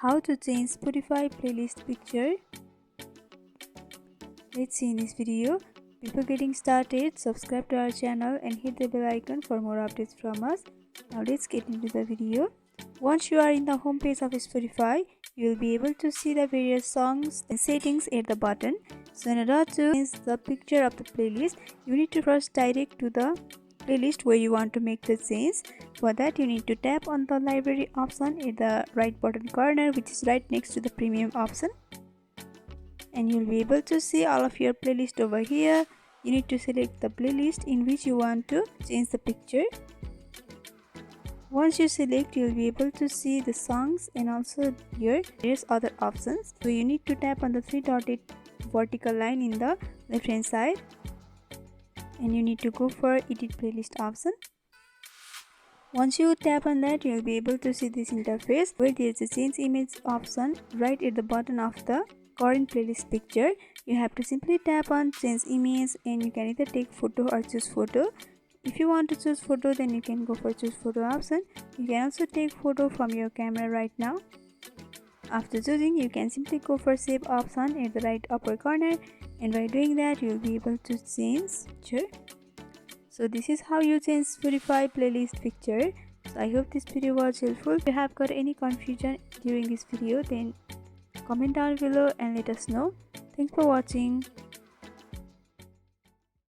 How to change Spotify playlist picture. Let's see in this video. Before getting started, subscribe to our channel and hit the bell icon for more updates from us. Now let's get into the video. Once you are in the home page of Spotify, you will be able to see the various songs and settings at the button. So in order to change the picture of the playlist, you need to first direct to the playlist where you want to make the change. For that, you need to tap on the library option at the right bottom corner, which is right next to the premium option, and you'll be able to see all of your playlist over here. You need to select the playlist in which you want to change the picture. Once you select, you'll be able to see the songs and also your various other options. So you need to tap on the three dotted vertical line in the left hand side, and you need to go for edit playlist option. Once you tap on that, you'll be able to see this interface where there is a change image option right at the bottom of the current playlist picture. You have to simply tap on change image, and you can either take photo or choose photo. If you want to choose photo, then you can go for choose photo option. You can also take photo from your camera right now. After choosing, you can simply go for save option at the right upper corner, and by doing that, you will be able to change picture. So this is how you change Spotify playlist picture. So I hope this video was helpful. If you have got any confusion during this video, then comment down below and let us know. Thanks for watching.